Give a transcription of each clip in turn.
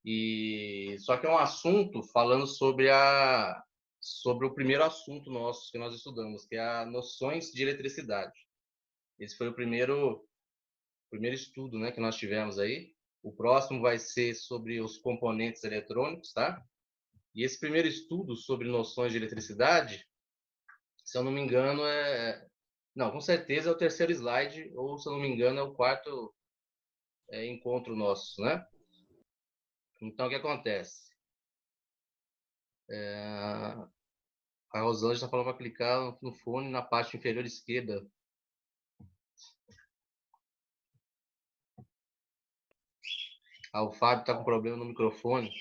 E só que é um assunto falando sobre o primeiro assunto nosso que nós estudamos, que é a noções de eletricidade. Esse foi o primeiro estudo, né, que nós tivemos aí. O próximo vai ser sobre os componentes eletrônicos, tá? E esse primeiro estudo sobre noções de eletricidade, se eu não me engano, não, com certeza é o terceiro slide, ou se eu não me engano é o quarto encontro nosso, né? Então, o que acontece? A Rosângela está falando para clicar no fone na parte inferior esquerda. O Fábio está com problema no microfone.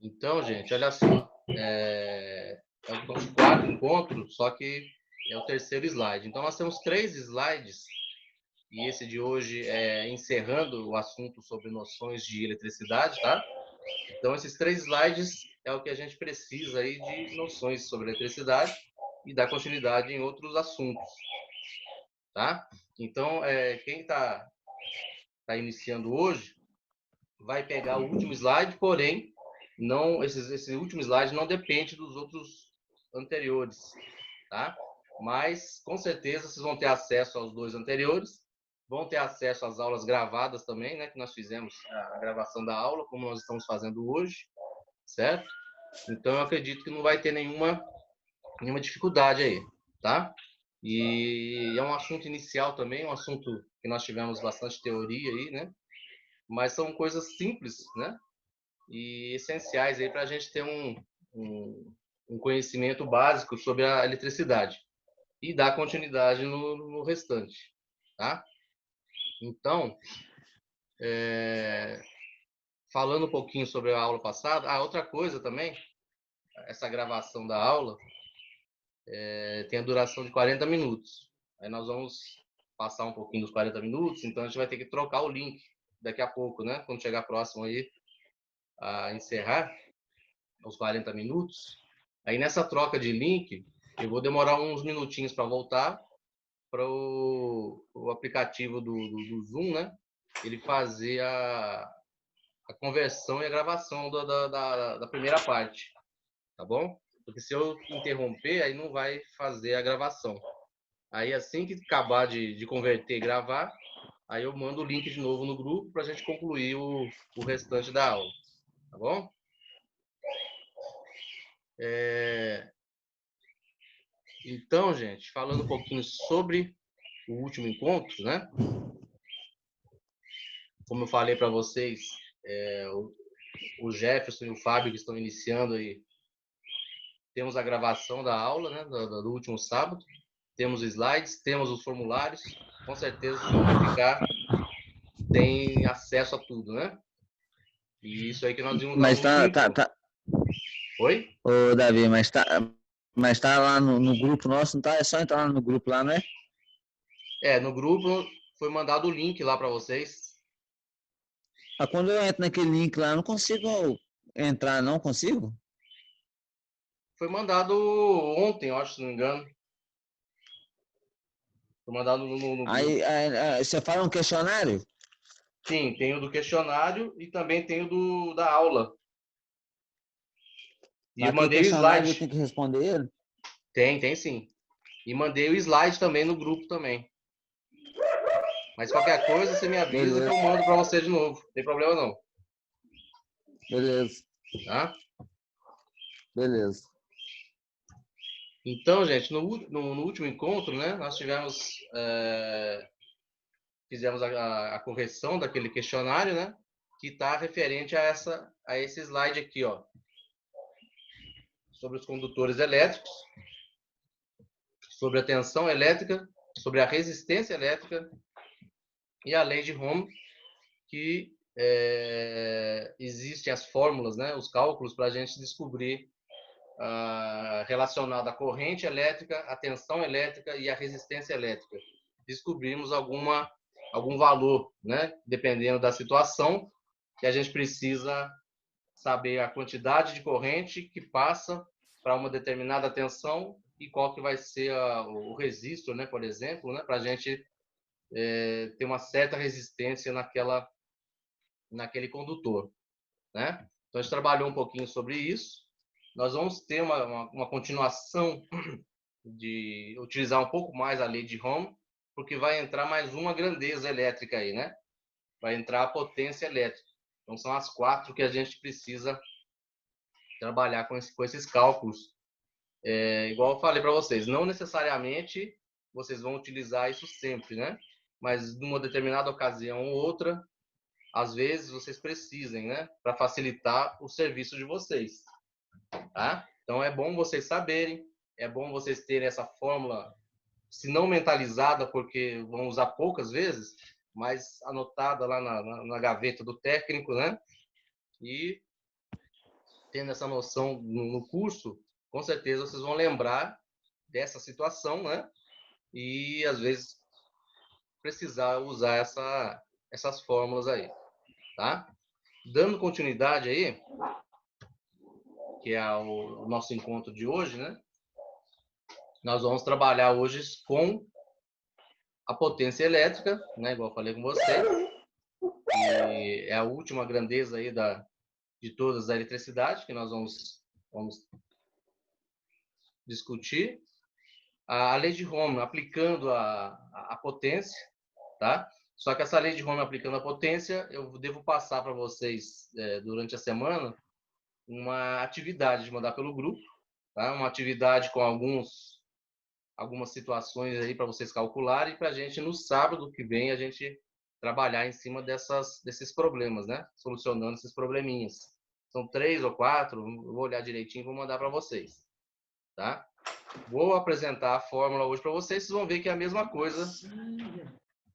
Então, gente, olha só. É o quarto encontro, só que é o terceiro slide. Então, nós temos 3 slides, e esse de hoje é encerrando o assunto sobre noções de eletricidade, tá? Então, esses 3 slides é o que a gente precisa aí de noções sobre eletricidade e dar continuidade em outros assuntos, tá? Então, quem está iniciando hoje vai pegar o último slide, porém, não, esse último slide não depende dos outros anteriores, tá? Mas, com certeza, vocês vão ter acesso aos 2 anteriores, vão ter acesso às aulas gravadas também, né? Que nós fizemos a gravação da aula, como nós estamos fazendo hoje, certo? Então, eu acredito que não vai ter nenhuma dificuldade aí, tá? E é um assunto inicial também, um assunto que nós tivemos bastante teoria aí, né? Mas são coisas simples, né? E essenciais aí para a gente ter um conhecimento básico sobre a eletricidade e dar continuidade no restante, tá? Então, falando um pouquinho sobre a aula passada, outra coisa também, essa gravação da aula tem a duração de 40 minutos. Aí nós vamos passar um pouquinho dos 40 minutos, então a gente vai ter que trocar o link daqui a pouco, né? Quando chegar próximo aí a encerrar os 40 minutos. Aí nessa troca de link, eu vou demorar uns minutinhos para voltar para o aplicativo do Zoom, né? Ele fazer a conversão e a gravação da primeira parte, tá bom? Porque se eu interromper, aí não vai fazer a gravação. Aí assim que acabar de converter e gravar, aí eu mando o link de novo no grupo para a gente concluir o restante da aula, tá bom? Então, gente, falando um pouquinho sobre o último encontro, né? Como eu falei para vocês, o Jefferson e o Fábio que estão iniciando aí, temos a gravação da aula, né? Do último sábado, temos slides, temos os formulários, com certeza vocês vão verificar, tem acesso a tudo, né? E isso aí que nós vimos lá Mas no último encontro. Oi? Ô, Davi, mas tá lá no grupo nosso, não tá? É só entrar lá no grupo lá, não é? No grupo foi mandado o link lá para vocês. Quando eu entro naquele link lá, eu não consigo entrar, não consigo? Foi mandado ontem, eu acho, se não me engano. Foi mandado no grupo. Aí você fala um questionário? Sim, tem o do questionário e também tem o da aula. E eu Aquele mandei o questionário eu slide. tenho que responder ele? Tem sim. E mandei o slide também no grupo também. Mas qualquer coisa, você me avisa que Beleza, eu mando para você de novo. Não tem problema não. beleza, Tá? beleza. Então, gente, no último encontro, né, nós fizemos a correção daquele questionário, né, que está referente a esse slide aqui, ó, sobre os condutores elétricos, sobre a tensão elétrica, sobre a resistência elétrica e a lei de Ohm, que existem as fórmulas, né, os cálculos para a gente descobrir relacionado à corrente elétrica, à tensão elétrica e à resistência elétrica. Descobrimos algum valor, né, dependendo da situação, que a gente precisa saber a quantidade de corrente que passa para uma determinada tensão e qual que vai ser o resistor, né, por exemplo, né, para a gente ter uma certa resistência naquele condutor, né? Então a gente trabalhou um pouquinho sobre isso. Nós vamos ter uma continuação de utilizar um pouco mais a lei de Ohm, porque vai entrar mais uma grandeza elétrica aí, né? Vai entrar a potência elétrica. Então são as 4 que a gente precisa trabalhar com esses cálculos. Igual eu falei para vocês, não necessariamente vocês vão utilizar isso sempre, né? Mas numa determinada ocasião ou outra, às vezes vocês precisem, né? Para facilitar o serviço de vocês, tá? Então é bom vocês saberem, é bom vocês terem essa fórmula, se não mentalizada, porque vão usar poucas vezes, mas anotada lá na gaveta do técnico, né? E tendo essa noção no curso, com certeza vocês vão lembrar dessa situação, né? E às vezes precisar usar essas fórmulas aí, tá? Dando continuidade aí, que é o nosso encontro de hoje, né? Nós vamos trabalhar hoje com a potência elétrica, né? Igual eu falei com vocês, e é a última grandeza aí de todas da eletricidade que nós vamos discutir. A lei de Ohm aplicando a potência, tá? Só que essa lei de Ohm aplicando a potência, eu devo passar para vocês durante a semana uma atividade de mandar pelo grupo, tá? Uma atividade com algumas situações aí para vocês calcularem, para a gente no sábado que vem a gente trabalhar em cima desses problemas, né? Solucionando esses probleminhas. São 3 ou 4, eu vou olhar direitinho e vou mandar para vocês, tá? Vou apresentar a fórmula hoje para vocês, vocês vão ver que é a mesma coisa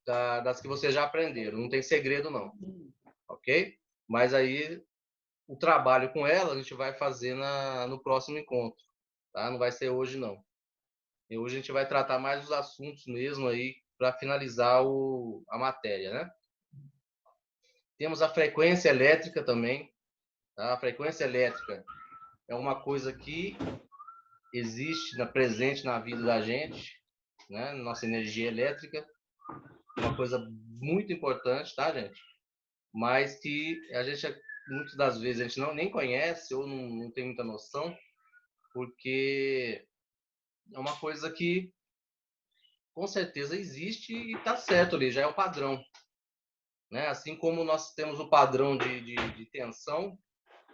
das que vocês já aprenderam, não tem segredo não, ok? Mas aí o trabalho com ela a gente vai fazer no próximo encontro, tá? Não vai ser hoje não. E hoje a gente vai tratar mais dos assuntos mesmo aí para finalizar a matéria, né? Temos a frequência elétrica também, tá? A frequência elétrica é uma coisa que existe presente na vida da gente, né? Nossa energia elétrica, uma coisa muito importante, tá, gente? Mas que a gente, muitas das vezes, a gente nem conhece ou não tem muita noção, porque é uma coisa que com certeza existe e está certo ali, já é o padrão, né? Assim como nós temos o padrão de tensão,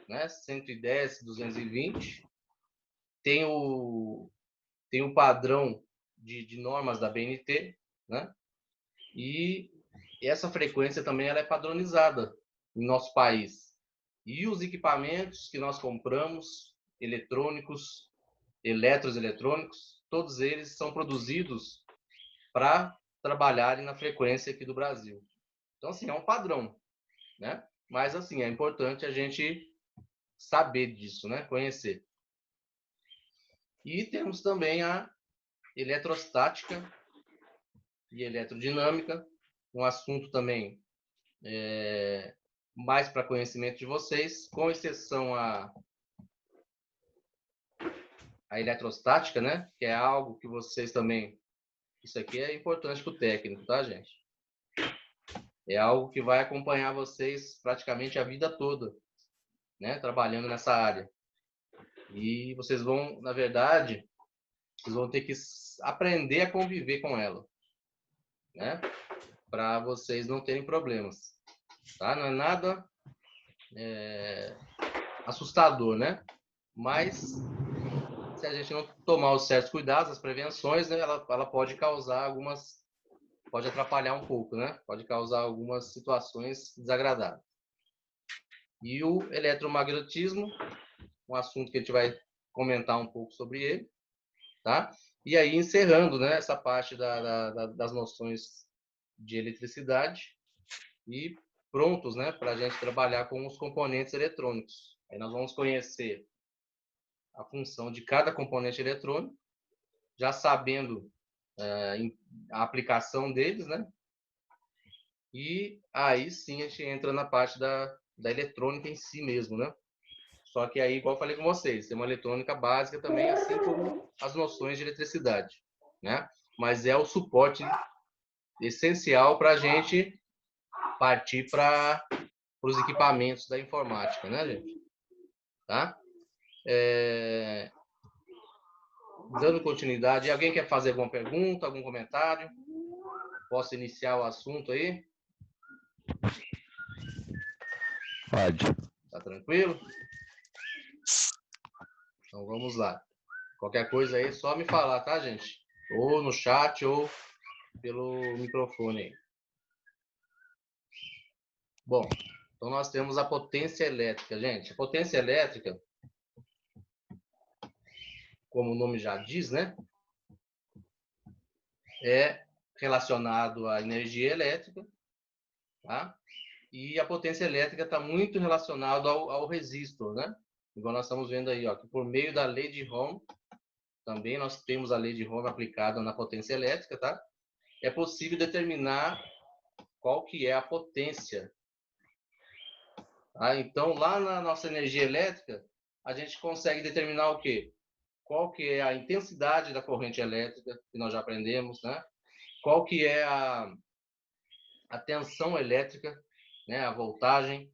né? 110, 220, tem o padrão de normas da BNT, né? E essa frequência também ela é padronizada em nosso país. E os equipamentos que nós compramos, eletrônicos, eletroeletrônicos, todos eles são produzidos para trabalharem na frequência aqui do Brasil. Então, assim, é um padrão, né? Mas, assim, é importante a gente saber disso, né? Conhecer. E temos também a eletrostática e eletrodinâmica, um assunto também mais para conhecimento de vocês, com exceção a eletrostática, né? Que é algo que vocês também... Isso aqui é importante para o técnico, tá, gente? É algo que vai acompanhar vocês praticamente a vida toda, né? Trabalhando nessa área. E vocês vão, na verdade, vocês vão ter que aprender a conviver com ela, né? Para vocês não terem problemas, tá? Não é nada assustador, né? Mas se a gente não tomar os certos cuidados, as prevenções, né, ela pode causar pode atrapalhar um pouco, né? Pode causar algumas situações desagradáveis. E o eletromagnetismo, um assunto que a gente vai comentar um pouco sobre ele, tá? E aí, encerrando, né, essa parte das noções de eletricidade e prontos, né, para a gente trabalhar com os componentes eletrônicos. Aí nós vamos conhecer a função de cada componente eletrônico, já sabendo a aplicação deles, né? E aí sim a gente entra na parte da eletrônica em si mesmo, né? Só que aí, igual eu falei com vocês, tem uma eletrônica básica também, assim como as noções de eletricidade, né? Mas é o suporte essencial para a gente partir para os equipamentos da informática, né, gente? Tá? Dando continuidade, alguém quer fazer alguma pergunta, algum comentário? Posso iniciar o assunto aí? Pode. Tá tranquilo? Então vamos lá. Qualquer coisa aí, é só me falar, tá, gente? Ou no chat, ou pelo microfone aí. Bom, então nós temos a potência elétrica, gente. A potência elétrica, como o nome já diz, né? É relacionado à energia elétrica, tá? E a potência elétrica está muito relacionada ao resistor, né? Igual nós estamos vendo aí, ó, que por meio da lei de Ohm, também nós temos a lei de Ohm aplicada na potência elétrica, tá? É possível determinar qual que é a potência. Tá? Então, lá na nossa energia elétrica, a gente consegue determinar o quê? Qual que é a intensidade da corrente elétrica, que nós já aprendemos, né? Qual que é a tensão elétrica, né? A voltagem.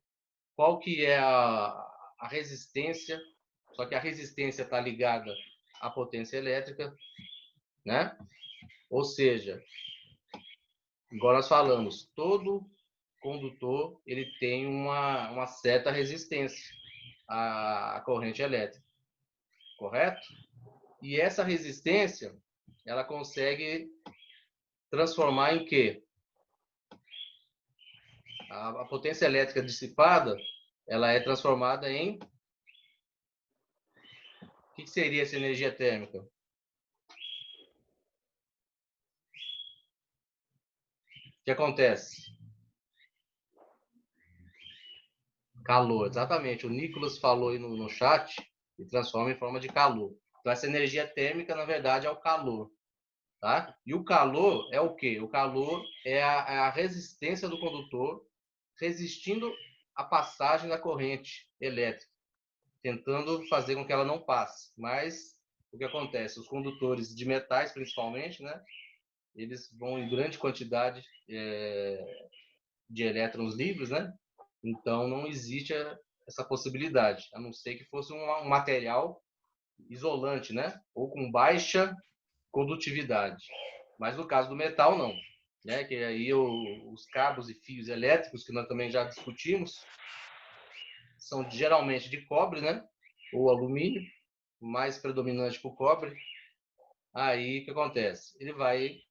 Qual que é a resistência, só que a resistência está ligada à potência elétrica, né? Ou seja, igual nós falamos, todo condutor ele tem uma certa resistência à corrente elétrica, correto? E essa resistência, ela consegue transformar em quê? A potência elétrica dissipada, ela é transformada em... O que seria essa energia térmica? O que acontece? Calor, exatamente. O Nicolas falou aí no chat e transforma em forma de calor. Então, essa energia térmica, na verdade, é o calor. Tá? E o calor é o quê? O calor é a resistência do condutor resistindo à passagem da corrente elétrica, tentando fazer com que ela não passe. Mas o que acontece? Os condutores de metais, principalmente, né? Eles vão em grande quantidade de elétrons livres, né? Então, não existe essa possibilidade, a não ser que fosse um material isolante, né? Ou com baixa condutividade. Mas no caso do metal, não. Né? Que aí os cabos e fios elétricos, que nós também já discutimos, são geralmente de cobre, né? Ou alumínio, mais predominante para o cobre. Aí o que acontece? Ele vai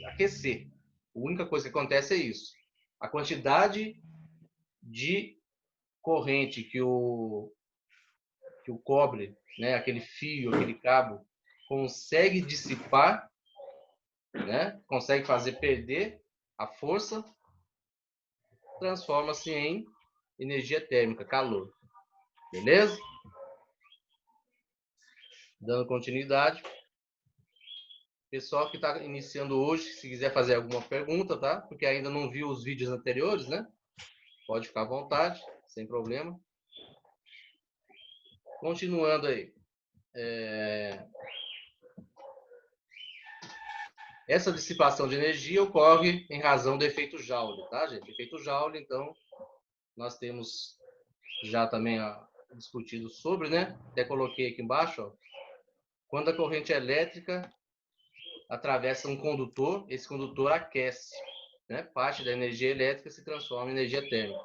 aquecer. A única coisa que acontece é isso. A quantidade de corrente que o cobre, né, aquele fio, aquele cabo, consegue dissipar, né, consegue fazer perder a força, transforma-se em energia térmica, calor. Beleza? Dando continuidade. Pessoal que está iniciando hoje, se quiser fazer alguma pergunta, tá? Porque ainda não viu os vídeos anteriores, né? Pode ficar à vontade, sem problema. Continuando aí. Essa dissipação de energia ocorre em razão do efeito Joule, tá, gente? Efeito Joule, então, nós temos já também discutido sobre, né? Até coloquei aqui embaixo, ó. Quando a corrente elétrica atravessa um condutor, esse condutor aquece, né? Parte da energia elétrica se transforma em energia térmica.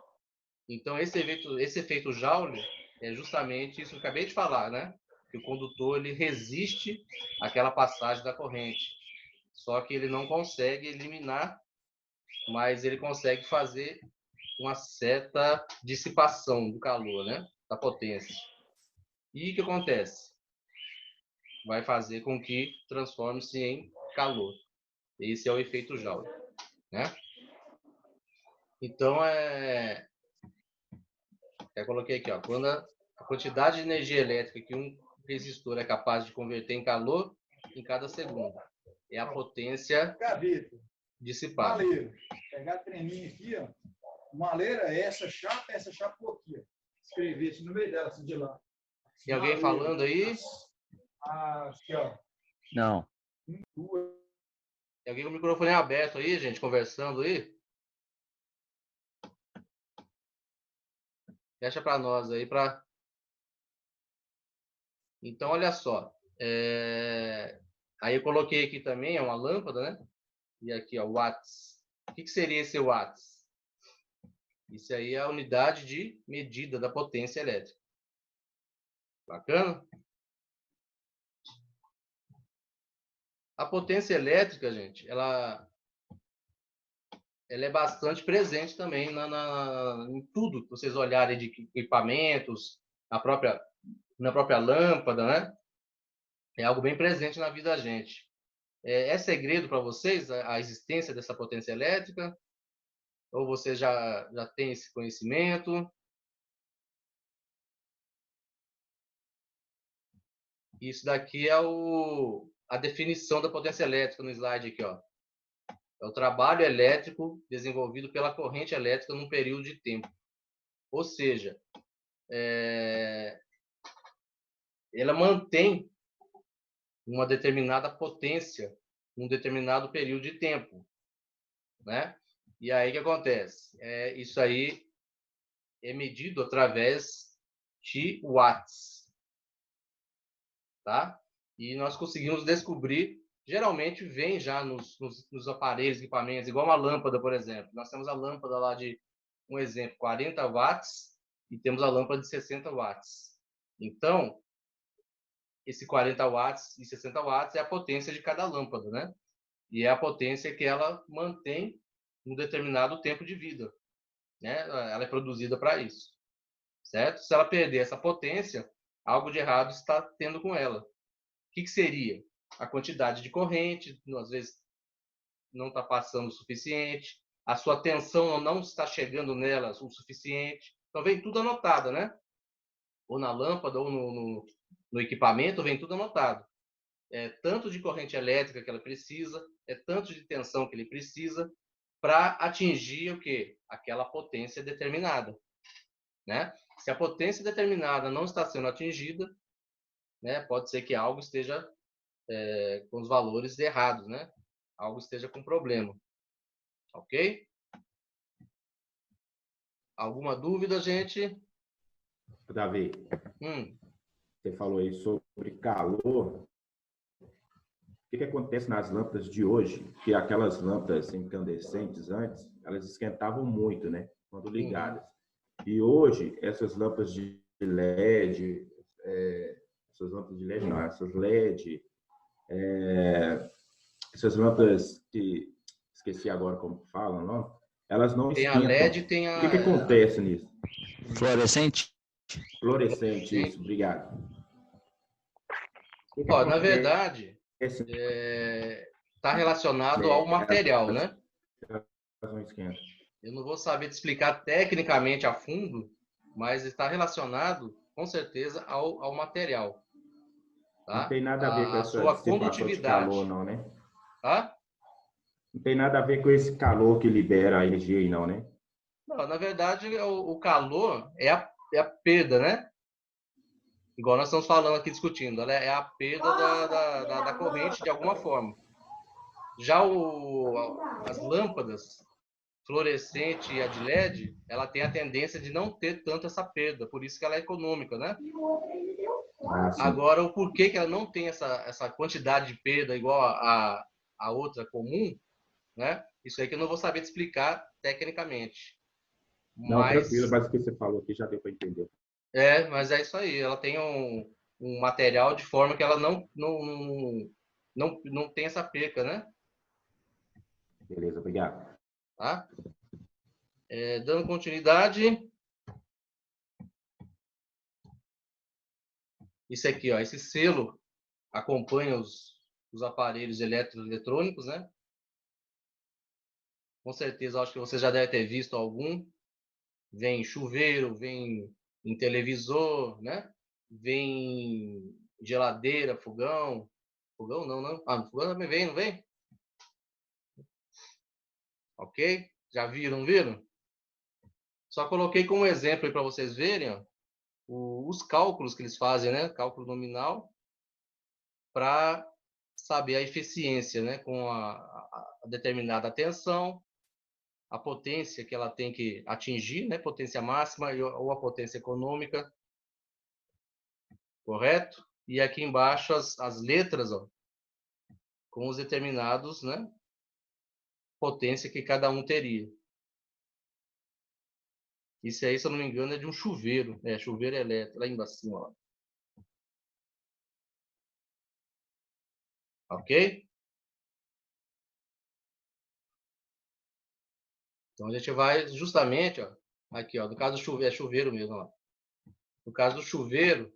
Então, esse efeito Joule é justamente isso que eu acabei de falar, né? Que o condutor ele resiste àquela passagem da corrente. Só que ele não consegue eliminar, mas ele consegue fazer uma certa dissipação do calor, né? Da potência. E o que acontece? Vai fazer com que transforme-se em calor. Esse é o efeito Joule, né? Então, eu coloquei aqui, ó, quando a quantidade de energia elétrica que um resistor é capaz de converter em calor em cada segundo. É a potência dissipada. Maleiro. Pegar treminho aqui, ó. Maleira é essa chapa aqui, ó. escrevesse no meio dela, assim, de lá. Tem alguém falando aí? Aqui, ó. Não. Tem alguém com o microfone aberto aí, gente, conversando aí? Fecha para nós aí, para... Então, olha só. Aí eu coloquei aqui também, é uma lâmpada, né? E aqui, ó, watts. O que seria esse watts? Isso aí é a unidade de medida da potência elétrica. Bacana? A potência elétrica, gente, ela é bastante presente também em tudo que vocês olharem de equipamentos, na própria lâmpada, né? É algo bem presente na vida da gente. É segredo para vocês a existência dessa potência elétrica? Ou você já tem esse conhecimento? Isso daqui é a definição da potência elétrica no slide aqui, ó. É o trabalho elétrico desenvolvido pela corrente elétrica num período de tempo. Ou seja, ela mantém uma determinada potência num determinado período de tempo, né? E aí o que acontece? Isso aí é medido através de watts, tá? E nós conseguimos descobrir, geralmente vem já nos aparelhos, equipamentos, igual uma lâmpada, por exemplo. Nós temos a lâmpada lá de, um exemplo, 40 watts e temos a lâmpada de 60 watts. Então, esse 40 watts e 60 watts é a potência de cada lâmpada, né? E é a potência que ela mantém um determinado tempo de vida, né? Ela é produzida para isso, certo? Se ela perder essa potência, algo de errado está tendo com ela. O que seria? A quantidade de corrente, às vezes não está passando o suficiente, a sua tensão não está chegando nela o suficiente. Então vem tudo anotado, né? Ou na lâmpada, ou no equipamento, vem tudo anotado. Tanto de corrente elétrica que ela precisa, tanto de tensão que ele precisa para atingir o quê? Aquela potência determinada, né? Se a potência determinada não está sendo atingida, né, pode ser que algo esteja com os valores errados, né? Algo esteja com problema, ok? Alguma dúvida, gente? Davi, você falou aí sobre calor. O que acontece nas lâmpadas de hoje? Que aquelas lâmpadas incandescentes antes, elas esquentavam muito, né? Quando ligadas. E hoje, essas lâmpadas de LED, essas lâmpadas de LED não, essas LED, essas lâmpadas que esqueci agora como falam, não? Elas não tem esquentam. A LED, tem a... O que acontece nisso? Fluorescente? Fluorescente, isso, obrigado. Ó, na verdade, está relacionado ao material, né? Não esquenta. Eu não vou saber te explicar tecnicamente a fundo, mas está relacionado, com certeza, ao material. Tá? Não tem nada a ver com essa sua dissipação condutividade. de calor, não, né? Tá? Não tem nada a ver com esse calor que libera a energia aí, não, né? Não, na verdade, o calor é a perda, né? Igual nós estamos falando aqui, discutindo. Ela é a perda da corrente de alguma forma. Já as lâmpadas fluorescente e a de LED, ela tem a tendência de não ter tanto essa perda, por isso que ela é econômica, né? Agora, o porquê que ela não tem essa quantidade de perda igual a outra comum, né? Isso aí que eu não vou saber te explicar tecnicamente. Não, tranquilo, mas o que você falou aqui já deu para entender. Mas é isso aí. Ela tem um material de forma que ela não tem essa perca, né? Beleza, obrigado. Tá? Dando continuidade. Isso aqui, ó, esse selo acompanha os aparelhos eletrônicos, né? Com certeza, acho que você já deve ter visto algum. Vem em chuveiro, vem em televisor, né? Vem em geladeira, fogão. Fogão não, não. No fogão também vem, não vem? Ok? Já viram, viram? Só coloquei como exemplo aí para vocês verem, ó. os cálculos que eles fazem, né? Cálculo nominal, para saber a eficiência, né? Com a determinada tensão, a potência que ela tem que atingir, né? Potência máxima ou a potência econômica, correto? E aqui embaixo as letras, ó, com os determinados, né? Potência que cada um teria. Isso aí, se eu não me engano, é de um chuveiro. É, chuveiro elétrico, lá embaixo, assim, ó. Ok? Então, a gente vai justamente, ó, aqui, ó, no caso do chuveiro, é chuveiro mesmo, ó. No caso do chuveiro,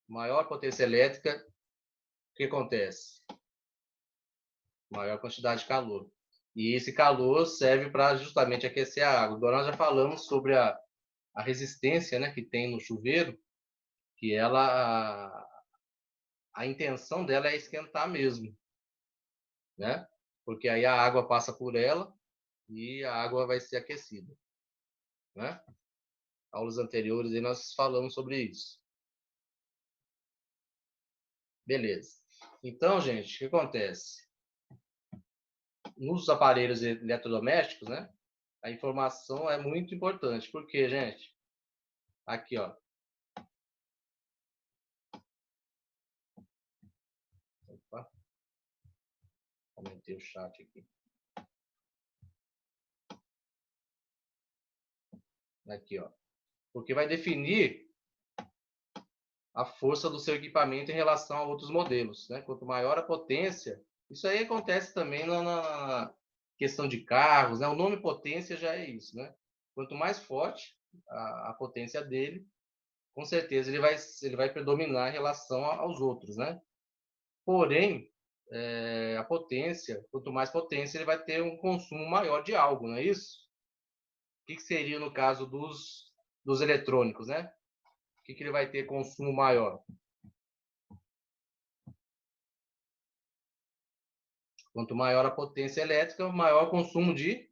maior potência elétrica, o que acontece? Maior quantidade de calor. E esse calor serve para justamente aquecer a água. Agora nós já falamos sobre a resistência, né, que tem no chuveiro, que a intenção dela é esquentar mesmo, né? Porque aí a água passa por ela e a água vai ser aquecida, né? Aulas anteriores aí nós falamos sobre isso. Beleza. Então, gente, o que acontece? Nos aparelhos eletrodomésticos, né? A informação é muito importante. Por quê, gente? Aqui, ó. Opa. Aumentei o chat aqui. Aqui, ó. Porque vai definir a força do seu equipamento em relação a outros modelos, né? Quanto maior a potência, isso aí acontece também na questão de carros, né? O nome potência já é isso, né? Quanto mais forte a potência dele, com certeza ele vai predominar em relação aos outros, né? Porém, a potência, quanto mais potência, ele vai ter um consumo maior de algo, não é isso? O que seria no caso dos eletrônicos, né? O que ele vai ter consumo maior? Quanto maior a potência elétrica, maior o consumo de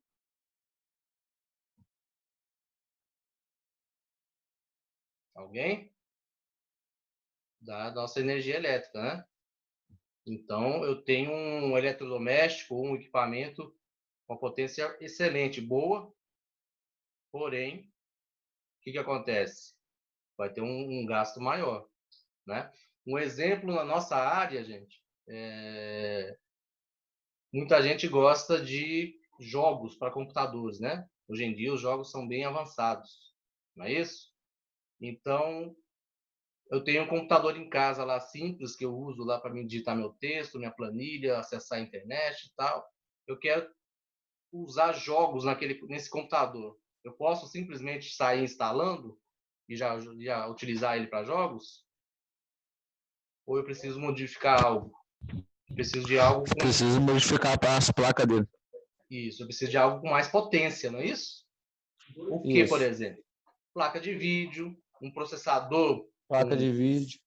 alguém? Da nossa energia elétrica, né? Então, eu tenho um eletrodoméstico, um equipamento com potência excelente, boa, porém, o que acontece? Vai ter um gasto maior, né? Um exemplo na nossa área, gente, muita gente gosta de jogos para computadores, né? Hoje em dia os jogos são bem avançados, não é isso? Então, eu tenho um computador em casa lá simples que eu uso lá para me digitar meu texto, minha planilha, acessar a internet e tal. Eu quero usar jogos nesse computador. Eu posso simplesmente sair instalando e já utilizar ele para jogos? Ou eu preciso modificar algo? Eu preciso de algo com... Preciso modificar as placas dele. Isso, eu preciso de algo com mais potência, não é isso? O que, por exemplo? Placa de vídeo, um processador. Placa de vídeo.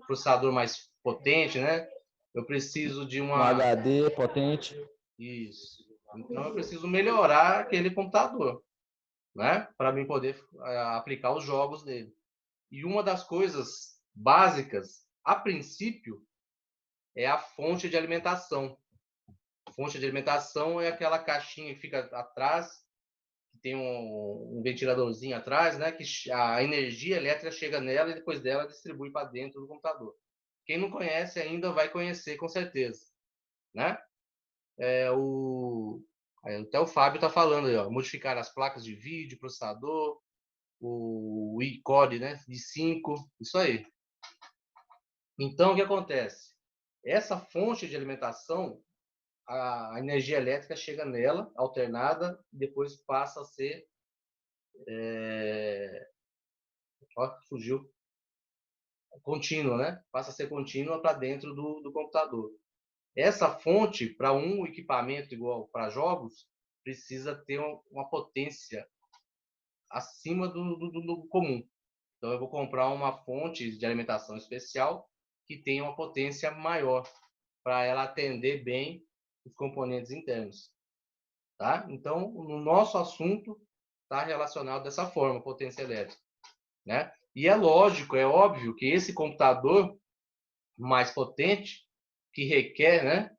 Processador mais potente, né? Eu preciso de Um HD potente. Isso. Então eu preciso melhorar aquele computador, né? Para mim poder aplicar os jogos dele. E uma das coisas básicas, a princípio, é a fonte de alimentação. A fonte de alimentação é aquela caixinha que fica atrás, que tem um ventiladorzinho atrás, né? Que a energia elétrica chega nela e depois dela distribui para dentro do computador. Quem não conhece ainda vai conhecer com certeza, né? Até o Fábio está falando aí, ó, modificar as placas de vídeo, processador, o i-Core, né, de 5, isso aí. Então, o que acontece? Essa fonte de alimentação, a energia elétrica chega nela, alternada, e depois passa a ser... fugiu. Contínua, né? Passa a ser contínua para dentro do computador. Essa fonte, para um equipamento igual para jogos, precisa ter uma potência acima do comum. Então, eu vou comprar uma fonte de alimentação especial que tenha uma potência maior para ela atender bem os componentes internos. Tá? Então, no nosso assunto, está relacionado dessa forma, potência elétrica. Né? E é lógico, é óbvio que esse computador mais potente, que requer, né,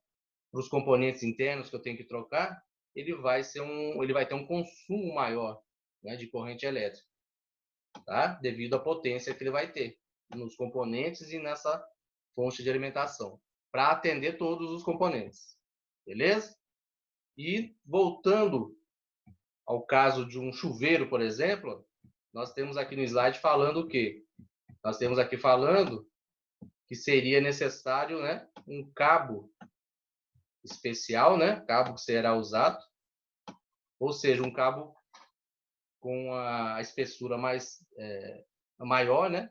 para os componentes internos que eu tenho que trocar, ele vai ter um consumo maior, né, de corrente elétrica, tá? Devido à potência que ele vai ter nos componentes e nessa fonte de alimentação, para atender todos os componentes, beleza? E voltando ao caso de um chuveiro, por exemplo, nós temos aqui no slide falando o quê? Nós temos aqui falando que seria necessário, né, um cabo especial, né, cabo que será usado, ou seja, um cabo com a espessura maior, né,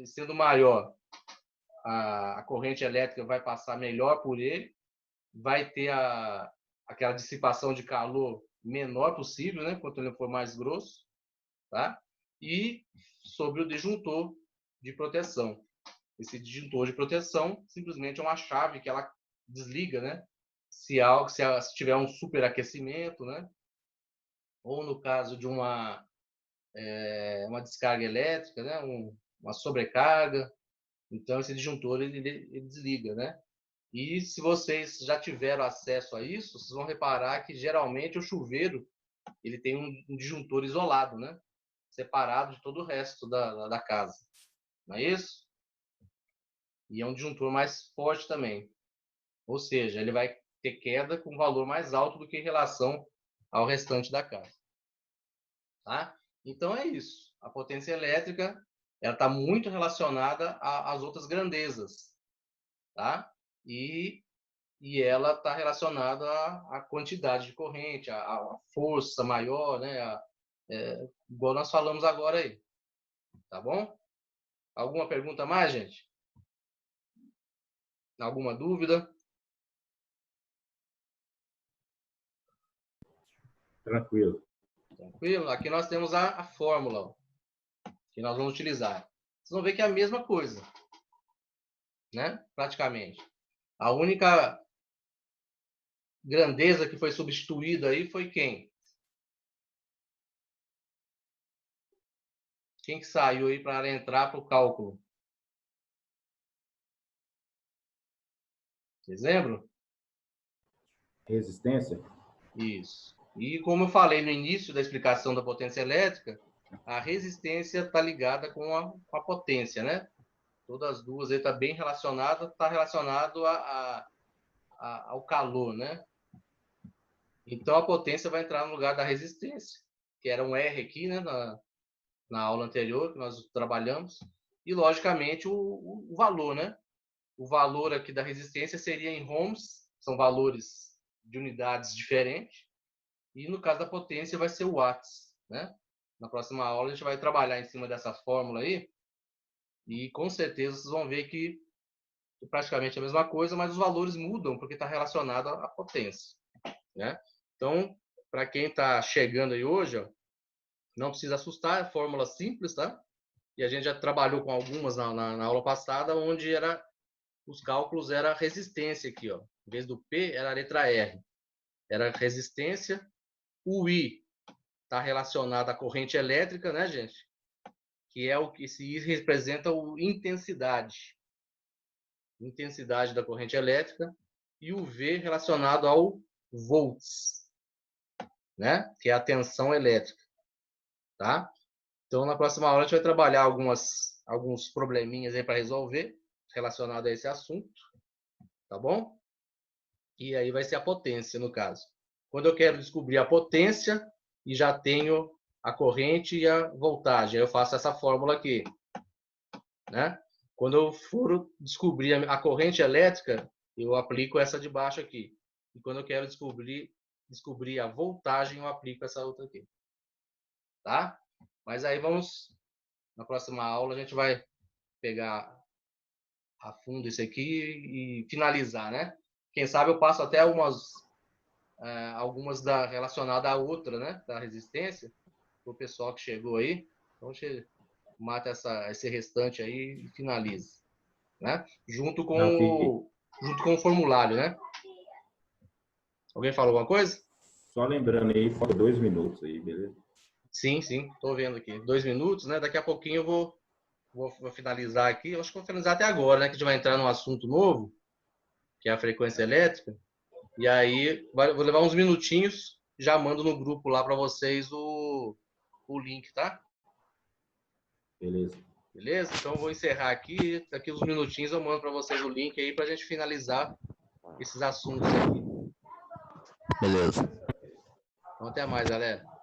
sendo maior, a corrente elétrica vai passar melhor por ele, vai ter aquela dissipação de calor menor possível, né, quanto ele for mais grosso, tá? E sobre o disjuntor de proteção. Esse disjuntor de proteção simplesmente é uma chave que ela desliga, né? Se tiver um superaquecimento, né? Ou no caso de uma descarga elétrica, né? Uma sobrecarga. Então, esse disjuntor ele desliga, né? E se vocês já tiveram acesso a isso, vocês vão reparar que geralmente o chuveiro ele tem um disjuntor isolado, né? Separado de todo o resto da casa. Não é isso? E é um disjuntor mais forte também. Ou seja, ele vai ter queda com valor mais alto do que em relação ao restante da casa. Tá? Então é isso. A potência elétrica ela está muito relacionada às outras grandezas. Tá? E ela está relacionada à quantidade de corrente, à força maior, né? Igual nós falamos agora aí. Tá bom? Alguma pergunta a mais, gente? Alguma dúvida? Tranquilo. Tranquilo? Aqui nós temos a fórmula ó, que nós vamos utilizar. Vocês vão ver que é a mesma coisa, né? Praticamente. A única grandeza que foi substituída aí foi quem? Quem que saiu aí para entrar para o cálculo? Vocês lembram? Resistência? Isso. E como eu falei no início da explicação da potência elétrica, a resistência está ligada com a potência, né? Todas as duas aí está bem relacionada, está relacionado ao calor, né? Então a potência vai entrar no lugar da resistência, que era um R aqui, né? Na aula anterior que nós trabalhamos. E logicamente o valor, né? O valor aqui da resistência seria em ohms, são valores de unidades diferentes. E no caso da potência vai ser o watts, né? Na próxima aula a gente vai trabalhar em cima dessa fórmula aí. E com certeza vocês vão ver que é praticamente a mesma coisa, mas os valores mudam porque está relacionado à potência, né? Então, para quem está chegando aí hoje, ó, não precisa assustar, é fórmula simples, tá? E a gente já trabalhou com algumas na aula passada, onde os cálculos era resistência aqui, ó. Em vez do P, era a letra R. Era resistência. O I está relacionado à corrente elétrica, né, gente? Que é esse I representa a intensidade. Intensidade da corrente elétrica. E o V relacionado ao volts, né? Que é a tensão elétrica, tá? Então, na próxima aula, a gente vai trabalhar alguns probleminhas aí para resolver relacionado a esse assunto, tá bom? E aí vai ser a potência, no caso. Quando eu quero descobrir a potência e já tenho a corrente e a voltagem, eu faço essa fórmula aqui, né? Quando eu for descobrir a corrente elétrica, eu aplico essa de baixo aqui. E quando eu quero descobrir a voltagem, eu aplico essa outra aqui. Tá? Mas aí na próxima aula, a gente vai pegar a fundo isso aqui e finalizar, né? Quem sabe eu passo até algumas relacionadas à outra, né? Da resistência, para o pessoal que chegou aí. Então, a gente mata esse restante aí e finaliza, né? Junto com o formulário, né? Alguém falou alguma coisa? Só lembrando aí, falta 2 minutos aí, beleza? Sim, sim, estou vendo aqui. 2 minutos, né? Daqui a pouquinho eu vou finalizar aqui. Eu acho que vou finalizar até agora, né? Que a gente vai entrar num assunto novo, que é a frequência elétrica. E aí, vou levar uns minutinhos, já mando no grupo lá para vocês o link, tá? Beleza. Beleza? Então eu vou encerrar aqui. Daqui uns minutinhos eu mando para vocês o link aí para a gente finalizar esses assuntos aqui. Beleza. Então até mais, galera.